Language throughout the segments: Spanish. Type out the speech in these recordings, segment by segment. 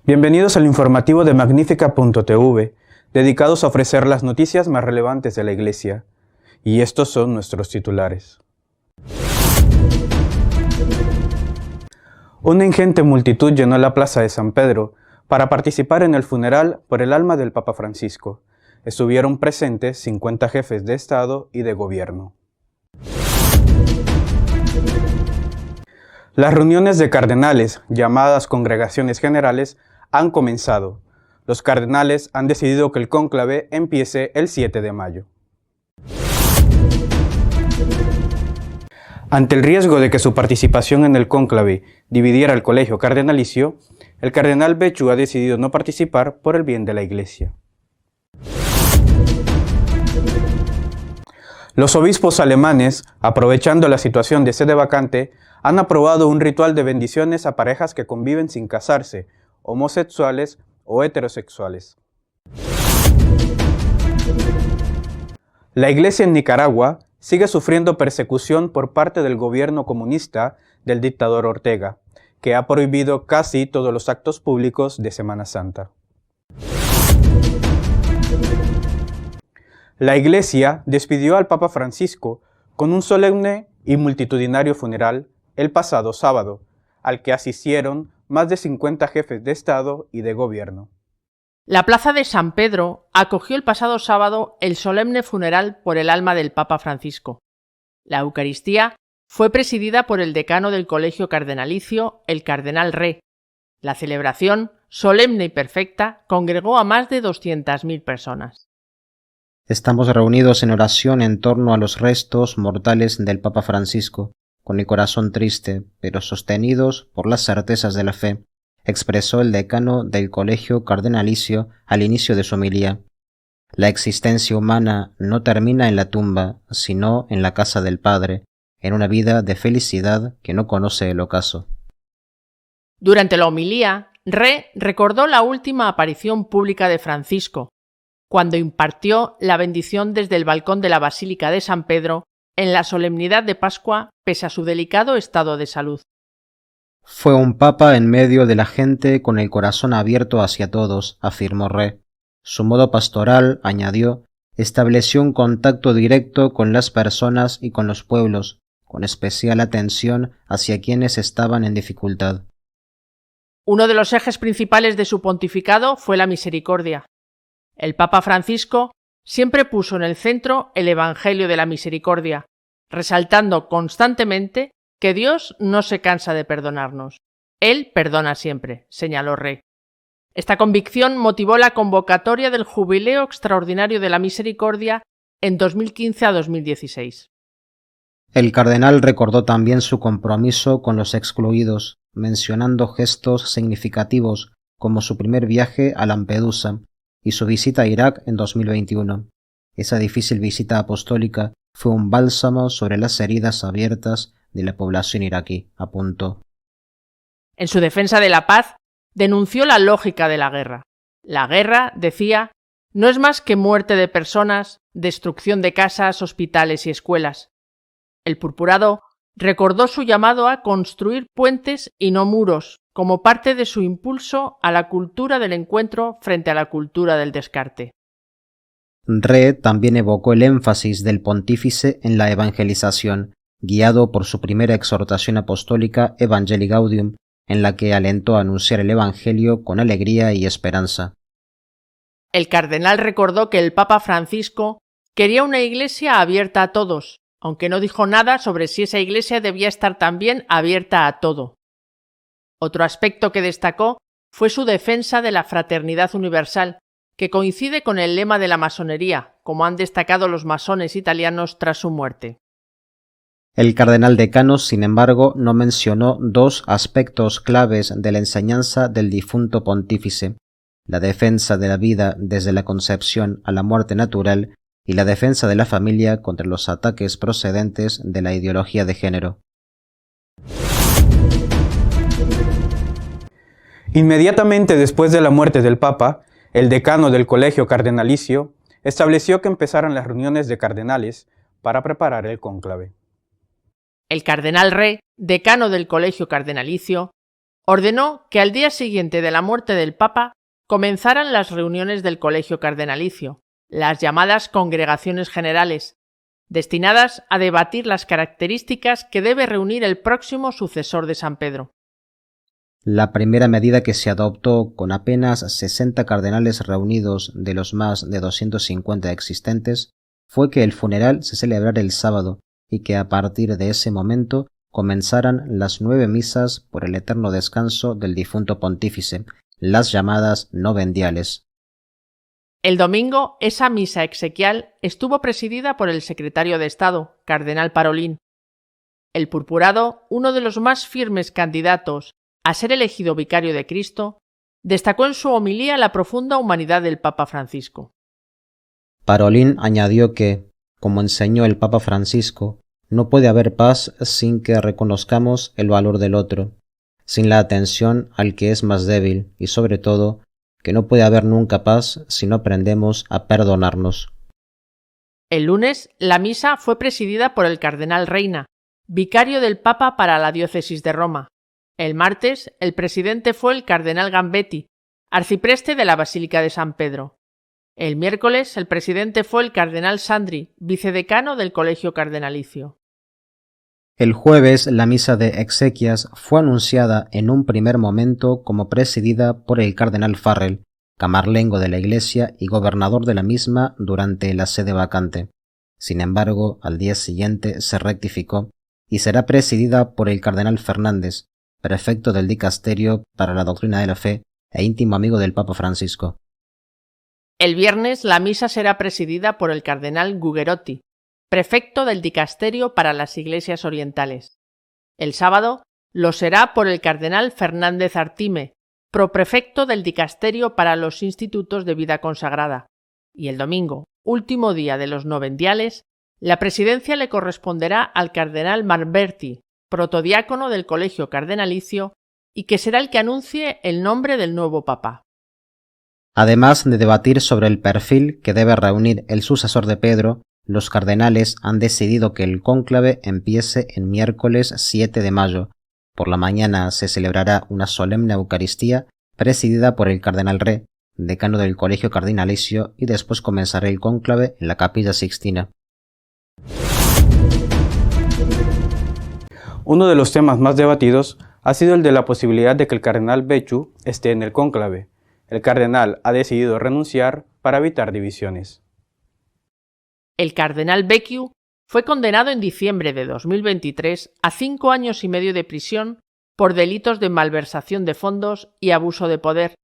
Bienvenidos al informativo de Magnífica.tv, dedicados a ofrecer las noticias más relevantes de la Iglesia. Y estos son nuestros titulares. Una ingente multitud llenó la plaza de San Pedro para participar en el funeral por el alma del Papa Francisco. Estuvieron presentes 50 jefes de Estado y de Gobierno. Las reuniones de cardenales, llamadas congregaciones generales, han comenzado. Los cardenales han decidido que el cónclave empiece el 7 de mayo. Ante el riesgo de que su participación en el cónclave dividiera el colegio cardenalicio, el cardenal Becciu ha decidido no participar por el bien de la Iglesia. Los obispos alemanes, aprovechando la situación de sede vacante, han aprobado un ritual de bendiciones a parejas que conviven sin casarse, homosexuales o heterosexuales. La Iglesia en Nicaragua sigue sufriendo persecución por parte del gobierno comunista del dictador Ortega, que ha prohibido casi todos los actos públicos de Semana Santa. La Iglesia despidió al Papa Francisco con un solemne y multitudinario funeral el pasado sábado, al que asistieron más de 50 jefes de Estado y de Gobierno. La plaza de San Pedro acogió el pasado sábado el solemne funeral por el alma del Papa Francisco. La Eucaristía fue presidida por el decano del Colegio Cardenalicio, el cardenal Re. La celebración, solemne y perfecta, congregó a más de 200.000 personas. Estamos reunidos en oración en torno a los restos mortales del Papa Francisco, con el corazón triste, pero sostenidos por las certezas de la fe, expresó el decano del Colegio Cardenalicio al inicio de su homilía. La existencia humana no termina en la tumba, sino en la casa del Padre, en una vida de felicidad que no conoce el ocaso. Durante la homilía, Re recordó la última aparición pública de Francisco, cuando impartió la bendición desde el balcón de la Basílica de San Pedro en la solemnidad de Pascua, pese a su delicado estado de salud. Fue un papa en medio de la gente con el corazón abierto hacia todos, afirmó Re. Su modo pastoral, añadió, estableció un contacto directo con las personas y con los pueblos, con especial atención hacia quienes estaban en dificultad. Uno de los ejes principales de su pontificado fue la misericordia. El Papa Francisco siempre puso en el centro el Evangelio de la Misericordia, resaltando constantemente que Dios no se cansa de perdonarnos. Él perdona siempre, señaló Re. Esta convicción motivó la convocatoria del Jubileo Extraordinario de la Misericordia en 2015 a 2016. El cardenal recordó también su compromiso con los excluidos, mencionando gestos significativos como su primer viaje a Lampedusa y su visita a Irak en 2021. Esa difícil visita apostólica fue un bálsamo sobre las heridas abiertas de la población iraquí, apuntó. En su defensa de la paz, denunció la lógica de la guerra. La guerra, decía, no es más que muerte de personas, destrucción de casas, hospitales y escuelas. El purpurado recordó su llamado a construir puentes y no muros, como parte de su impulso a la cultura del encuentro frente a la cultura del descarte. Re también evocó el énfasis del pontífice en la evangelización, guiado por su primera exhortación apostólica Evangelii Gaudium, en la que alentó a anunciar el Evangelio con alegría y esperanza. El cardenal recordó que el Papa Francisco quería una iglesia abierta a todos, aunque no dijo nada sobre si esa iglesia debía estar también abierta a todo. Otro aspecto que destacó fue su defensa de la fraternidad universal, que coincide con el lema de la masonería, como han destacado los masones italianos tras su muerte. El cardenal decano, sin embargo, no mencionó dos aspectos claves de la enseñanza del difunto pontífice: la defensa de la vida desde la concepción a la muerte natural y la defensa de la familia contra los ataques procedentes de la ideología de género. Inmediatamente después de la muerte del Papa, el decano del Colegio Cardenalicio, estableció que empezaran las reuniones de cardenales para preparar el cónclave. El cardenal Re, decano del Colegio Cardenalicio, ordenó que al día siguiente de la muerte del Papa comenzaran las reuniones del Colegio Cardenalicio, las llamadas congregaciones generales, destinadas a debatir las características que debe reunir el próximo sucesor de San Pedro. La primera medida que se adoptó con apenas 60 cardenales reunidos de los más de 250 existentes fue que el funeral se celebrara el sábado y que a partir de ese momento comenzaran las 9 misas por el eterno descanso del difunto pontífice, las llamadas novendiales. El domingo, esa misa exequial estuvo presidida por el secretario de Estado, cardenal Parolin. El purpurado, uno de los más firmes candidatos a ser elegido vicario de Cristo, destacó en su homilía la profunda humanidad del Papa Francisco. Parolin añadió que, como enseñó el Papa Francisco, no puede haber paz sin que reconozcamos el valor del otro, sin la atención al que es más débil y, sobre todo, que no puede haber nunca paz si no aprendemos a perdonarnos. El lunes, la misa fue presidida por el cardenal Reina, vicario del Papa para la diócesis de Roma. El martes, el presidente fue el cardenal Gambetti, arcipreste de la Basílica de San Pedro. El miércoles, el presidente fue el cardenal Sandri, vicedecano del Colegio Cardenalicio. El jueves, la misa de exequias fue anunciada en un primer momento como presidida por el cardenal Farrell, camarlengo de la Iglesia y gobernador de la misma durante la sede vacante. Sin embargo, al día siguiente se rectificó y será presidida por el cardenal Fernández, prefecto del Dicasterio para la Doctrina de la Fe e íntimo amigo del Papa Francisco. El viernes, la misa será presidida por el cardenal Gugerotti, prefecto del Dicasterio para las Iglesias Orientales. El sábado lo será por el cardenal Fernández Artime, proprefecto del Dicasterio para los Institutos de Vida Consagrada. Y el domingo, último día de los novendiales, la presidencia le corresponderá al cardenal Marberti, protodiácono del Colegio Cardenalicio, y que será el que anuncie el nombre del nuevo papa. Además de debatir sobre el perfil que debe reunir el sucesor de Pedro, los cardenales han decidido que el cónclave empiece el miércoles 7 de mayo. Por la mañana se celebrará una solemne Eucaristía presidida por el cardenal Re, decano del Colegio Cardenalicio, y después comenzará el cónclave en la Capilla Sixtina. Uno de los temas más debatidos ha sido el de la posibilidad de que el cardenal Becciu esté en el cónclave. El cardenal ha decidido renunciar para evitar divisiones. El cardenal Becciu fue condenado en diciembre de 2023 a 5 años y medio de prisión por delitos de malversación de fondos y abuso de poder,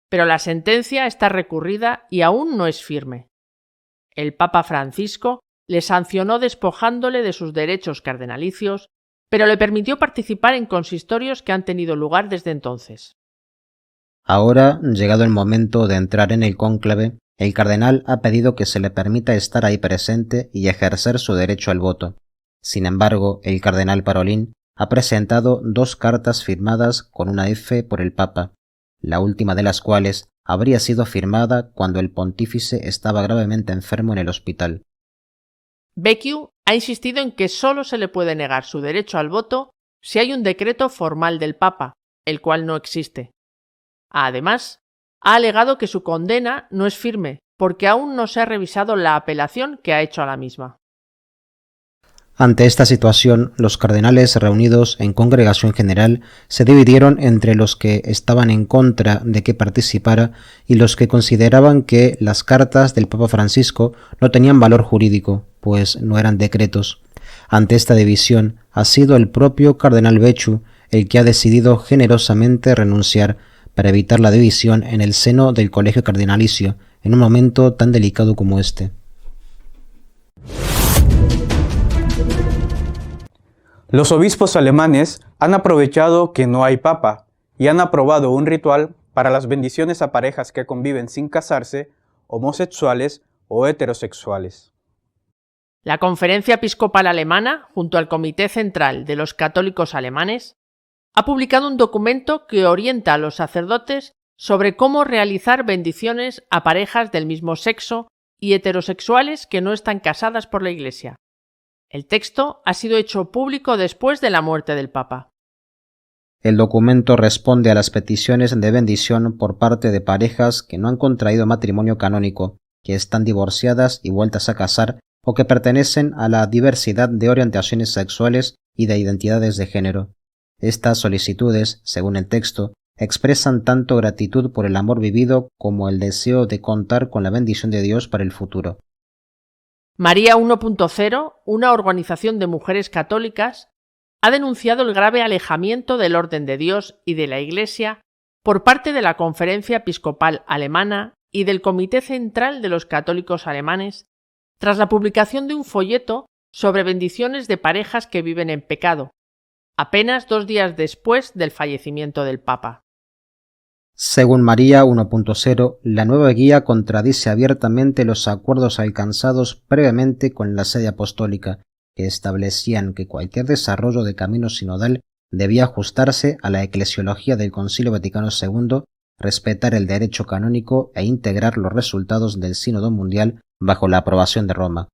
pero la sentencia está recurrida y aún no es firme. El Papa Francisco le sancionó despojándole de sus derechos cardenalicios, pero le permitió participar en consistorios que han tenido lugar desde entonces. Ahora, llegado el momento de entrar en el cónclave, el cardenal ha pedido que se le permita estar ahí presente y ejercer su derecho al voto. Sin embargo, el cardenal Parolin ha presentado 2 cartas firmadas con una F por el Papa, la última de las cuales habría sido firmada cuando el pontífice estaba gravemente enfermo en el hospital. Becciu ha insistido en que solo se le puede negar su derecho al voto si hay un decreto formal del Papa, el cual no existe. Además, ha alegado que su condena no es firme, porque aún no se ha revisado la apelación que ha hecho a la misma. Ante esta situación, los cardenales reunidos en congregación general se dividieron entre los que estaban en contra de que participara y los que consideraban que las cartas del Papa Francisco no tenían valor jurídico, pues no eran decretos. Ante esta división, ha sido el propio cardenal Becciu el que ha decidido generosamente renunciar para evitar la división en el seno del Colegio Cardenalicio en un momento tan delicado como este. Los obispos alemanes han aprovechado que no hay papa y han aprobado un ritual para las bendiciones a parejas que conviven sin casarse, homosexuales o heterosexuales. La Conferencia Episcopal Alemana, junto al Comité Central de los Católicos Alemanes, ha publicado un documento que orienta a los sacerdotes sobre cómo realizar bendiciones a parejas del mismo sexo y heterosexuales que no están casadas por la Iglesia. El texto ha sido hecho público después de la muerte del Papa. El documento responde a las peticiones de bendición por parte de parejas que no han contraído matrimonio canónico, que están divorciadas y vueltas a casar o que pertenecen a la diversidad de orientaciones sexuales y de identidades de género. Estas solicitudes, según el texto, expresan tanto gratitud por el amor vivido como el deseo de contar con la bendición de Dios para el futuro. María 1.0, una organización de mujeres católicas, ha denunciado el grave alejamiento del orden de Dios y de la Iglesia por parte de la Conferencia Episcopal Alemana y del Comité Central de los Católicos Alemanes tras la publicación de un folleto sobre bendiciones de parejas que viven en pecado, apenas 2 días después del fallecimiento del Papa. Según María 1.0, la nueva guía contradice abiertamente los acuerdos alcanzados previamente con la Sede Apostólica, que establecían que cualquier desarrollo de camino sinodal debía ajustarse a la eclesiología del Concilio Vaticano II, respetar el derecho canónico e integrar los resultados del Sínodo Mundial bajo la aprobación de Roma.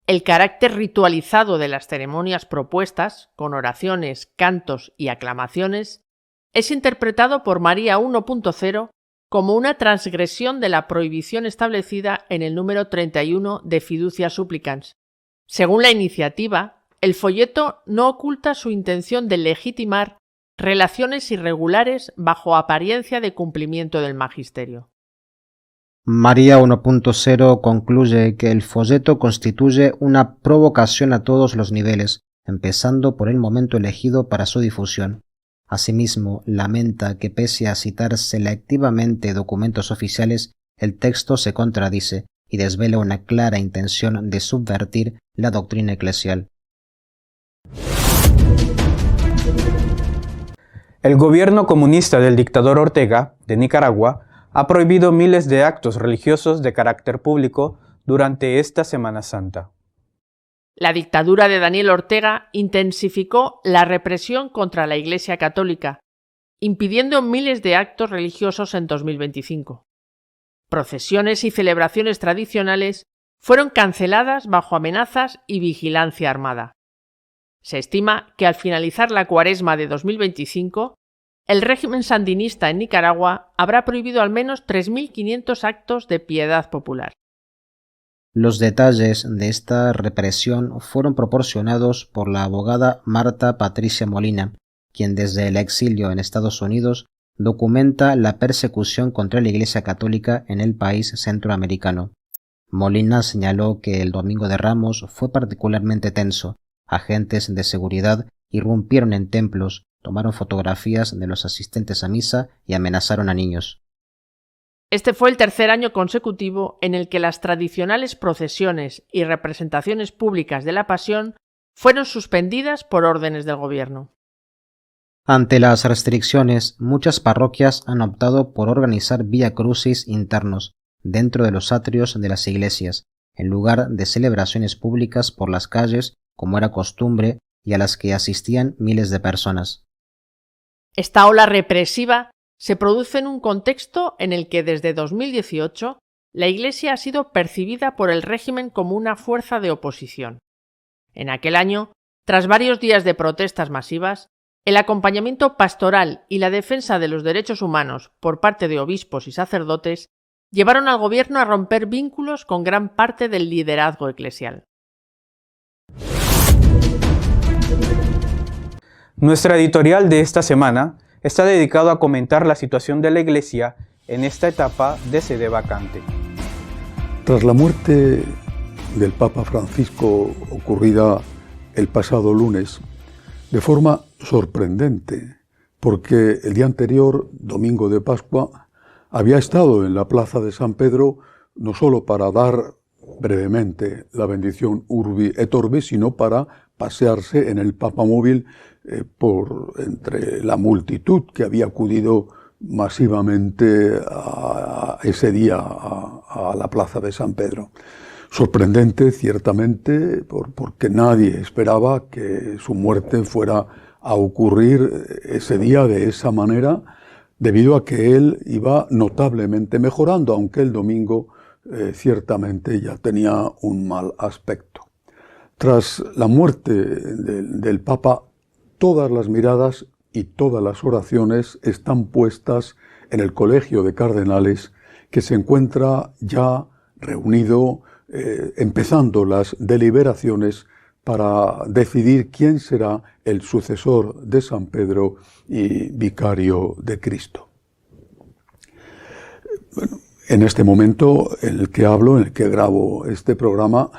El carácter ritualizado de las ceremonias propuestas, con oraciones, cantos y aclamaciones, es interpretado por María 1.0 como una transgresión de la prohibición establecida en el número 31 de Fiducia Supplicans. Según la iniciativa, el folleto no oculta su intención de legitimar relaciones irregulares bajo apariencia de cumplimiento del magisterio. María 1.0 concluye que el folleto constituye una provocación a todos los niveles, empezando por el momento elegido para su difusión. Asimismo, lamenta que pese a citar selectivamente documentos oficiales, el texto se contradice y desvela una clara intención de subvertir la doctrina eclesial. El gobierno comunista del dictador Ortega, de Nicaragua, ha prohibido miles de actos religiosos de carácter público durante esta Semana Santa. La dictadura de Daniel Ortega intensificó la represión contra la Iglesia Católica, impidiendo miles de actos religiosos en 2025. Procesiones y celebraciones tradicionales fueron canceladas bajo amenazas y vigilancia armada. Se estima que al finalizar la Cuaresma de 2025, el régimen sandinista en Nicaragua habrá prohibido al menos 3.500 actos de piedad popular. Los detalles de esta represión fueron proporcionados por la abogada Marta Patricia Molina, quien desde el exilio en Estados Unidos documenta la persecución contra la Iglesia Católica en el país centroamericano. Molina señaló que el Domingo de Ramos fue particularmente tenso. Agentes de seguridad irrumpieron en templos, tomaron fotografías de los asistentes a misa y amenazaron a niños. Este fue el tercer año consecutivo en el que las tradicionales procesiones y representaciones públicas de la Pasión fueron suspendidas por órdenes del gobierno. Ante las restricciones, muchas parroquias han optado por organizar vía crucis internos dentro de los atrios de las iglesias, en lugar de celebraciones públicas por las calles, como era costumbre, y a las que asistían miles de personas. Esta ola represiva se produce en un contexto en el que desde 2018 la Iglesia ha sido percibida por el régimen como una fuerza de oposición. En aquel año, tras varios días de protestas masivas, el acompañamiento pastoral y la defensa de los derechos humanos por parte de obispos y sacerdotes llevaron al gobierno a romper vínculos con gran parte del liderazgo eclesial. Nuestra editorial de esta semana está dedicado a comentar la situación de la Iglesia en esta etapa de sede vacante. Tras la muerte del Papa Francisco ocurrida el pasado lunes, de forma sorprendente, porque el día anterior, domingo de Pascua, había estado en la plaza de San Pedro no solo para dar brevemente la bendición Urbi et Orbi, sino para pasearse en el papamóvil por entre la multitud que había acudido masivamente ese día a la plaza de San Pedro. Sorprendente, ciertamente, porque nadie esperaba que su muerte fuera a ocurrir ese día de esa manera, debido a que él iba notablemente mejorando, aunque el domingo ciertamente ya tenía un mal aspecto. Tras la muerte del Papa, todas las miradas y todas las oraciones están puestas en el Colegio de Cardenales, que se encuentra ya reunido, empezando las deliberaciones para decidir quién será el sucesor de San Pedro y vicario de Cristo. Bueno, en este momento en el que hablo, en el que grabo este programa,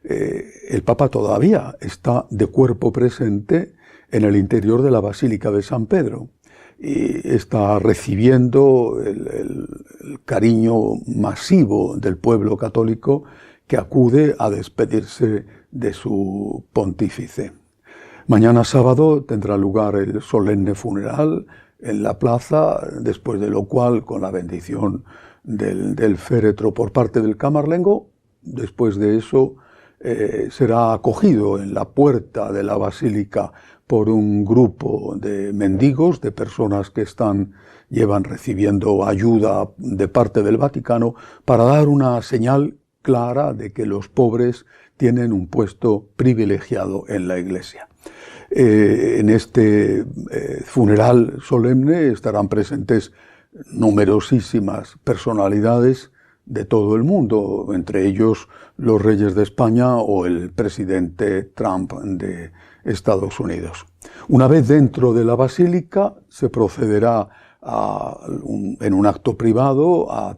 el Papa todavía está de cuerpo presente en el interior de la Basílica de San Pedro y está recibiendo el cariño masivo del pueblo católico que acude a despedirse de su pontífice. Mañana sábado tendrá lugar el solemne funeral en la plaza, después de lo cual, con la bendición del féretro por parte del camarlengo, después de eso será acogido en la puerta de la basílica por un grupo de mendigos, de personas que llevan recibiendo ayuda de parte del Vaticano, para dar una señal clara de que los pobres tienen un puesto privilegiado en la Iglesia. En este funeral solemne estarán presentes numerosísimas personalidades de todo el mundo, entre ellos los reyes de España o el presidente Trump de Estados Unidos. Una vez dentro de la basílica se procederá en un acto privado a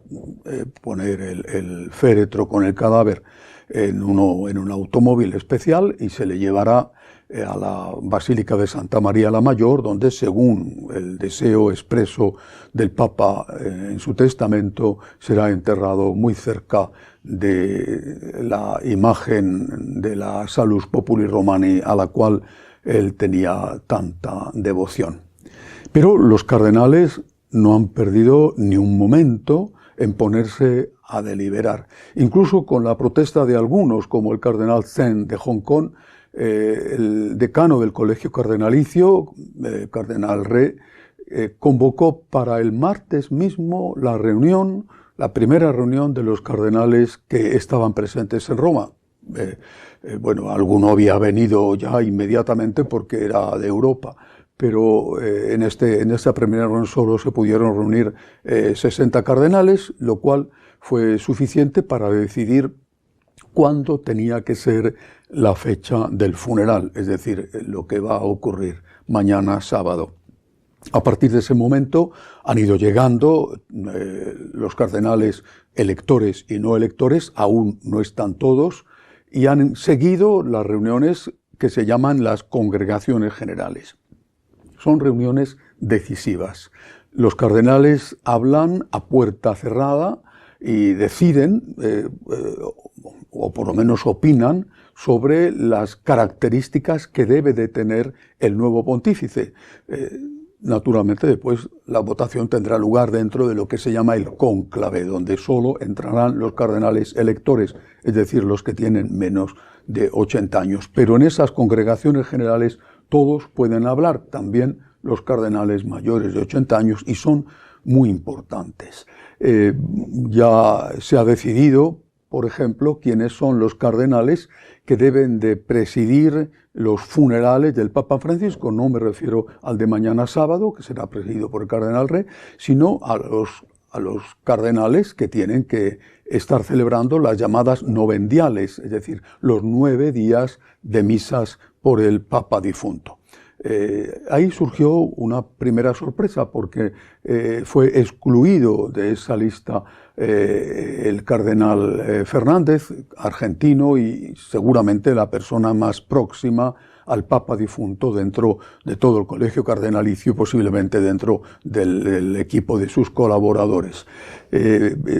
poner el féretro con el cadáver en un automóvil especial y se le llevará a la Basílica de Santa María la Mayor, donde, según el deseo expreso del Papa en su testamento, será enterrado muy cerca de la imagen de la Salus Populi Romani, a la cual él tenía tanta devoción. Pero los cardenales no han perdido ni un momento en ponerse a deliberar. Incluso con la protesta de algunos, como el cardenal Zen de Hong Kong, el decano del Colegio Cardenalicio, el cardenal Re, convocó para el martes mismo la primera reunión de los cardenales que estaban presentes en Roma. Bueno, alguno había venido ya inmediatamente porque era de Europa, pero en esta primera reunión solo se pudieron reunir 60 cardenales, lo cual fue suficiente para decidir cuándo tenía que ser la fecha del funeral, es decir, lo que va a ocurrir mañana sábado. A partir de ese momento han ido llegando los cardenales electores y no electores, aún no están todos, y han seguido las reuniones que se llaman las congregaciones generales. Son reuniones decisivas. Los cardenales hablan a puerta cerrada y deciden, o por lo menos opinan, sobre las características que debe de tener el nuevo pontífice. Naturalmente, después la votación tendrá lugar dentro de lo que se llama el cónclave, donde solo entrarán los cardenales electores, es decir, los que tienen menos de 80 años. Pero en esas congregaciones generales todos pueden hablar, también los cardenales mayores de 80 años, y son muy importantes. Ya se ha decidido, por ejemplo, quiénes son los cardenales que deben de presidir los funerales del Papa Francisco. No me refiero al de mañana sábado, que será presidido por el cardenal Re, sino a los cardenales que tienen que estar celebrando las llamadas novendiales, es decir, los 9 días de misas por el Papa difunto. Ahí surgió una primera sorpresa porque fue excluido de esa lista el cardenal Fernández, argentino y seguramente la persona más próxima al Papa difunto dentro de todo el Colegio Cardenalicio, posiblemente dentro del equipo de sus colaboradores.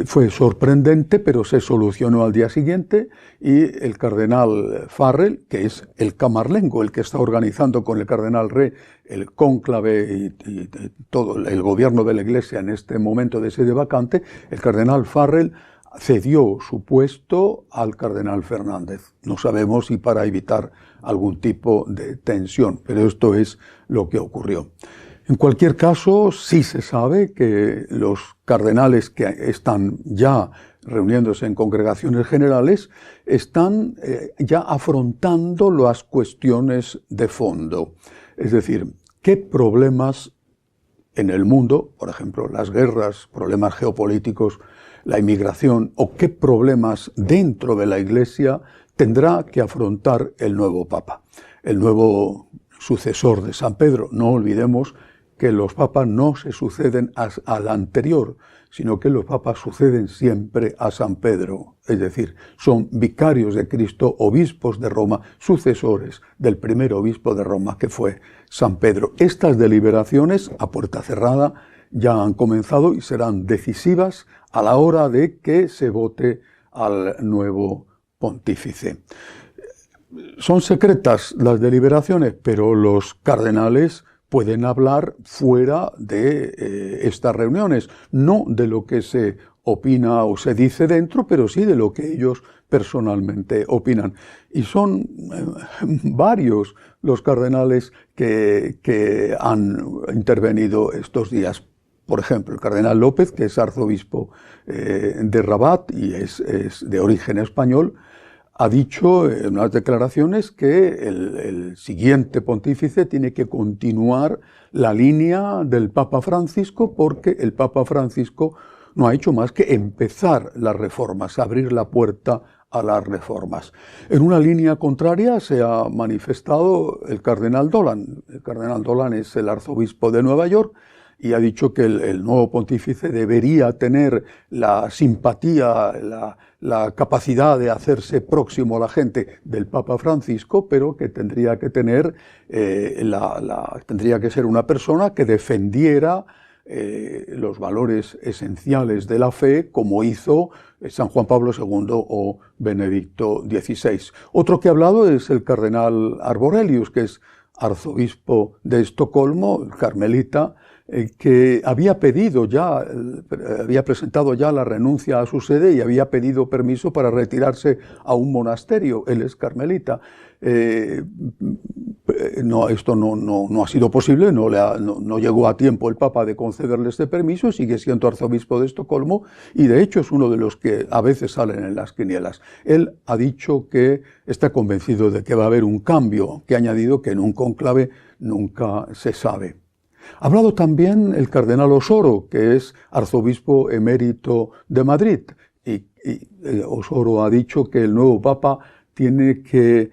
Fue sorprendente, pero se solucionó al día siguiente y el cardenal Farrell, que es el camarlengo, el que está organizando con el cardenal Re el cónclave y todo el gobierno de la Iglesia en este momento de sede vacante, el cardenal Farrell cedió su puesto al cardenal Fernández. No sabemos si para evitar algún tipo de tensión, pero esto es lo que ocurrió. En cualquier caso, sí se sabe que los cardenales que están ya reuniéndose en congregaciones generales están ya afrontando las cuestiones de fondo. Es decir, qué problemas en el mundo, por ejemplo, las guerras, problemas geopolíticos, la inmigración, o qué problemas dentro de la Iglesia tendrá que afrontar el nuevo Papa, el nuevo sucesor de San Pedro. No olvidemos que los papas no se suceden al anterior, sino que los papas suceden siempre a San Pedro, es decir, son vicarios de Cristo, obispos de Roma, sucesores del primer obispo de Roma, que fue San Pedro. Estas deliberaciones, a puerta cerrada, ya han comenzado y serán decisivas a la hora de que se vote al nuevo pontífice. Son secretas las deliberaciones, pero los cardenales pueden hablar fuera de estas reuniones, no de lo que se opina o se dice dentro, pero sí de lo que ellos personalmente opinan. Y son varios los cardenales que han intervenido estos días. Por ejemplo, el cardenal López, que es arzobispo de Rabat y es de origen español, ha dicho en unas declaraciones que el siguiente pontífice tiene que continuar la línea del Papa Francisco, porque el Papa Francisco no ha hecho más que empezar las reformas, abrir la puerta a las reformas. En una línea contraria se ha manifestado el cardenal Dolan. El cardenal Dolan es el arzobispo de Nueva York, y ha dicho que el nuevo pontífice debería tener la simpatía, la capacidad de hacerse próximo a la gente del Papa Francisco, pero que tendría que tener, tendría que ser una persona que defendiera los valores esenciales de la fe, como hizo San Juan Pablo II o Benedicto XVI. Otro que ha hablado es el cardenal Arborelius, que es arzobispo de Estocolmo, carmelita, que había presentado ya la renuncia a su sede y había pedido permiso para retirarse a un monasterio. Él es carmelita. Esto no ha sido posible, no llegó a tiempo el Papa de concederle este permiso, sigue siendo arzobispo de Estocolmo y de hecho es uno de los que a veces salen en las quinielas. Él ha dicho que está convencido de que va a haber un cambio, que ha añadido que en un cónclave nunca se sabe. Ha hablado también el cardenal Osoro, que es arzobispo emérito de Madrid, y Osoro ha dicho que el nuevo Papa tiene que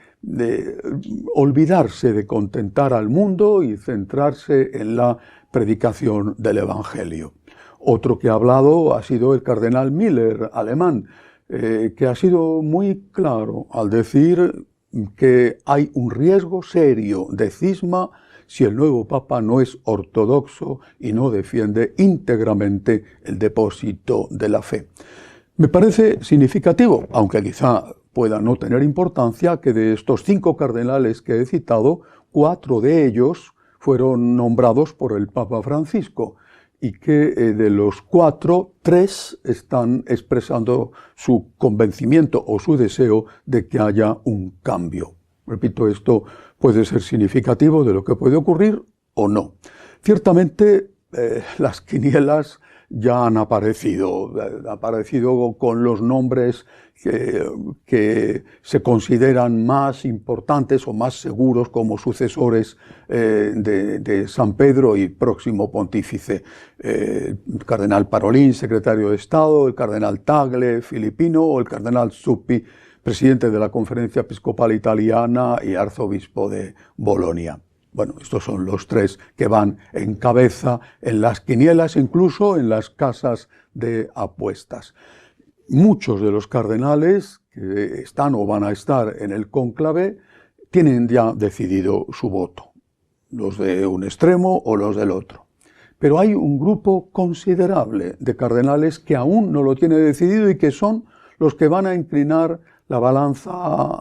olvidarse de contentar al mundo y centrarse en la predicación del Evangelio. Otro que ha hablado ha sido el cardenal Miller, alemán, que ha sido muy claro al decir que hay un riesgo serio de cisma si el nuevo Papa no es ortodoxo y no defiende íntegramente el depósito de la fe. Me parece significativo, aunque quizá pueda no tener importancia, que de estos 5 cardenales que he citado, 4 de ellos fueron nombrados por el Papa Francisco y que de los 4, 3 están expresando su convencimiento o su deseo de que haya un cambio. Repito, esto puede ser significativo de lo que puede ocurrir o no. Ciertamente las quinielas ya han aparecido con los nombres que se consideran más importantes o más seguros como sucesores de San Pedro y próximo pontífice. El cardenal Parolin, secretario de Estado, el cardenal Tagle, filipino, o el cardenal Zuppi, presidente de la Conferencia Episcopal Italiana y arzobispo de Bolonia. Bueno, estos son los 3 que van en cabeza en las quinielas, incluso en las casas de apuestas. Muchos de los cardenales que están o van a estar en el cónclave tienen ya decidido su voto, los de un extremo o los del otro. Pero hay un grupo considerable de cardenales que aún no lo tiene decidido y que son los que van a inclinar la balanza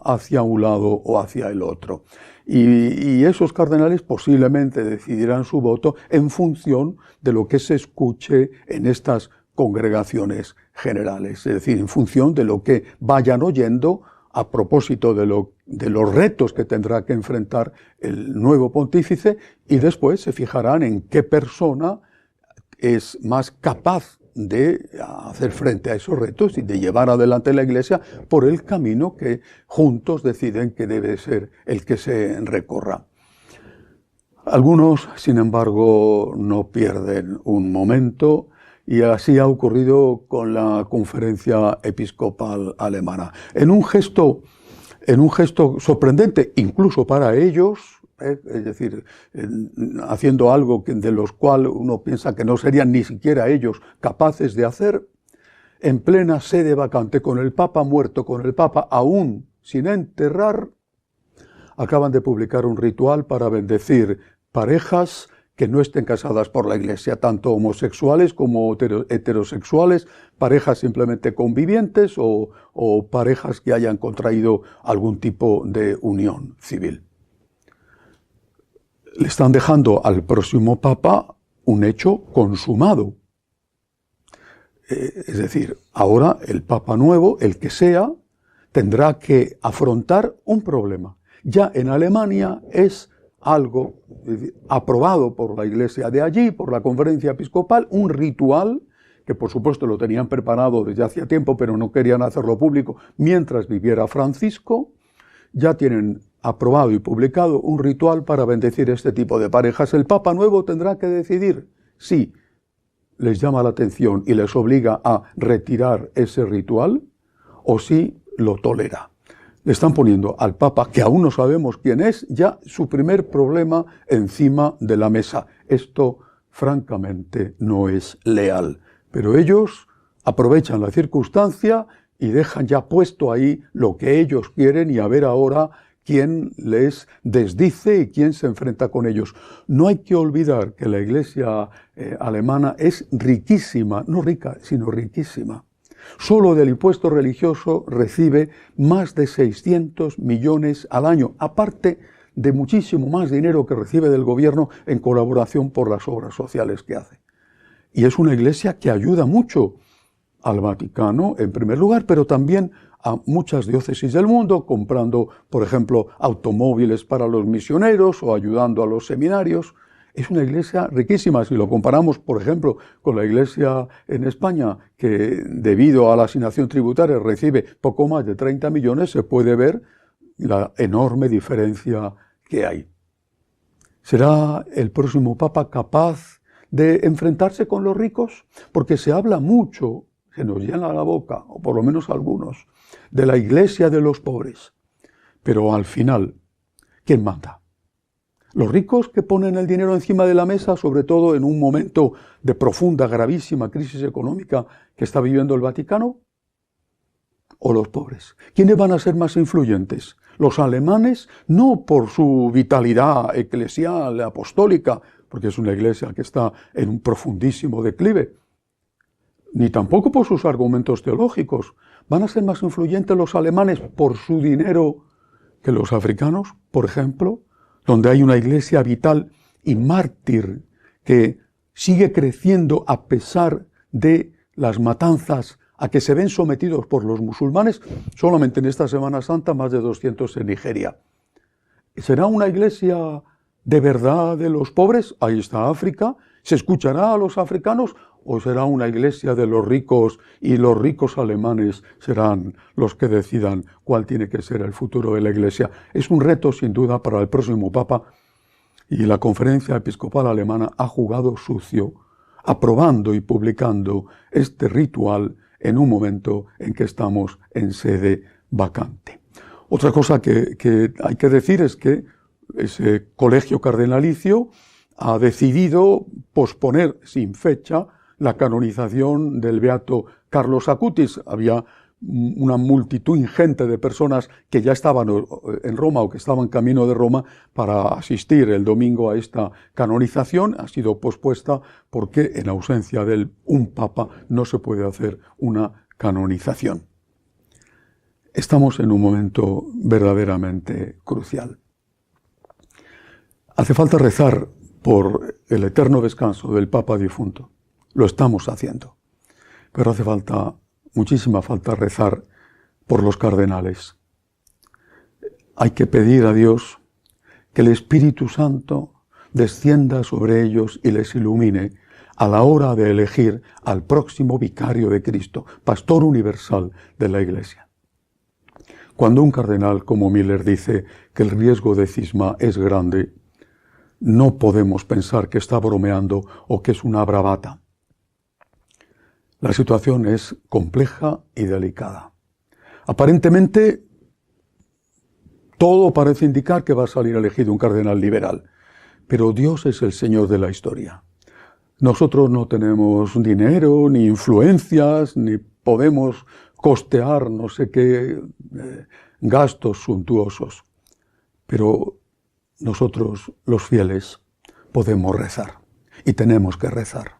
hacia un lado o hacia el otro. Y esos cardenales posiblemente decidirán su voto en función de lo que se escuche en estas congregaciones generales, es decir, en función de lo que vayan oyendo a propósito de los retos que tendrá que enfrentar el nuevo pontífice, y después se fijarán en qué persona es más capaz de hacer frente a esos retos y de llevar adelante la Iglesia por el camino que juntos deciden que debe ser el que se recorra. Algunos, sin embargo, no pierden un momento, y así ha ocurrido con la Conferencia Episcopal Alemana. En un gesto sorprendente, incluso para ellos, es decir, haciendo algo de los cuales uno piensa que no serían ni siquiera ellos capaces de hacer, en plena sede vacante, con el Papa muerto, con el Papa aún sin enterrar, acaban de publicar un ritual para bendecir parejas que no estén casadas por la Iglesia, tanto homosexuales como heterosexuales, parejas simplemente convivientes o parejas que hayan contraído algún tipo de unión civil. Le están dejando al próximo Papa un hecho consumado. Es decir, ahora el Papa nuevo, el que sea, tendrá que afrontar un problema. Ya en Alemania es algo aprobado por la Iglesia de allí, por la Conferencia Episcopal, un ritual que por supuesto lo tenían preparado desde hacía tiempo, pero no querían hacerlo público mientras viviera Francisco. Ya tienen aprobado y publicado un ritual para bendecir este tipo de parejas. El Papa nuevo tendrá que decidir si les llama la atención y les obliga a retirar ese ritual o si lo tolera. Le están poniendo al Papa, que aún no sabemos quién es, ya su primer problema encima de la mesa. Esto, francamente, no es leal. Pero ellos aprovechan la circunstancia y dejan ya puesto ahí lo que ellos quieren, y a ver ahora quién les desdice y quién se enfrenta con ellos. No hay que olvidar que la Iglesia alemana es riquísima, no rica, sino riquísima. Solo del impuesto religioso recibe más de 600 millones al año, aparte de muchísimo más dinero que recibe del gobierno en colaboración por las obras sociales que hace. Y es una iglesia que ayuda mucho al Vaticano, en primer lugar, pero también a muchas diócesis del mundo, comprando, por ejemplo, automóviles para los misioneros o ayudando a los seminarios. Es una iglesia riquísima. Si lo comparamos, por ejemplo, con la iglesia en España, que debido a la asignación tributaria recibe poco más de 30 millones, se puede ver la enorme diferencia que hay. ¿Será el próximo Papa capaz de enfrentarse con los ricos? Porque se habla mucho, se nos llena la boca, o por lo menos algunos, de la iglesia de los pobres. Pero al final, ¿quién manda? ¿Los ricos que ponen el dinero encima de la mesa, sobre todo en un momento de profunda, gravísima crisis económica que está viviendo el Vaticano? ¿O los pobres? ¿Quiénes van a ser más influyentes? Los alemanes, no por su vitalidad eclesial, apostólica, porque es una iglesia que está en un profundísimo declive, ni tampoco por sus argumentos teológicos. ¿Van a ser más influyentes los alemanes por su dinero que los africanos, por ejemplo, donde hay una iglesia vital y mártir que sigue creciendo a pesar de las matanzas a que se ven sometidos por los musulmanes? Solamente en esta Semana Santa más de 200 en Nigeria. ¿Será una iglesia de verdad de los pobres? Ahí está África. ¿Se escuchará a los africanos? ¿O será una iglesia de los ricos y los ricos alemanes serán los que decidan cuál tiene que ser el futuro de la iglesia? Es un reto sin duda para el próximo Papa, y la Conferencia Episcopal Alemana ha jugado sucio, aprobando y publicando este ritual en un momento en que estamos en sede vacante. Otra cosa que hay que decir es que ese colegio cardenalicio ha decidido posponer sin fecha la canonización del beato Carlos Acutis. Había una multitud ingente de personas que ya estaban en Roma o que estaban camino de Roma para asistir el domingo a esta canonización. Ha sido pospuesta porque en ausencia de un papa no se puede hacer una canonización. Estamos en un momento verdaderamente crucial. Hace falta rezar por el eterno descanso del Papa difunto. Lo estamos haciendo. Pero hace falta, muchísima falta, rezar por los cardenales. hay que pedir a Dios que el Espíritu Santo descienda sobre ellos y les ilumine a la hora de elegir al próximo vicario de Cristo, pastor universal de la Iglesia. Cuando un cardenal como Miller dice que el riesgo de cisma es grande, no podemos pensar que está bromeando o que es una bravata. La situación es compleja y delicada. Aparentemente, todo parece indicar que va a salir elegido un cardenal liberal, pero Dios es el Señor de la historia. Nosotros no tenemos dinero, ni influencias, ni podemos costear no sé qué gastos suntuosos, pero nosotros, los fieles, podemos rezar y tenemos que rezar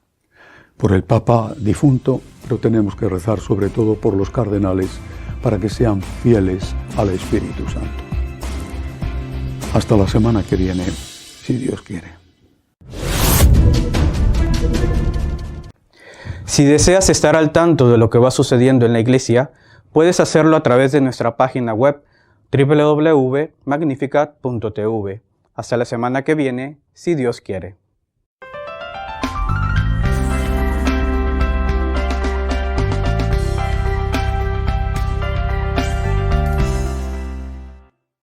por el Papa difunto, pero tenemos que rezar sobre todo por los cardenales para que sean fieles al Espíritu Santo. Hasta la semana que viene, si Dios quiere. Si deseas estar al tanto de lo que va sucediendo en la Iglesia, puedes hacerlo a través de nuestra página web www.magnificat.tv. Hasta la semana que viene, si Dios quiere.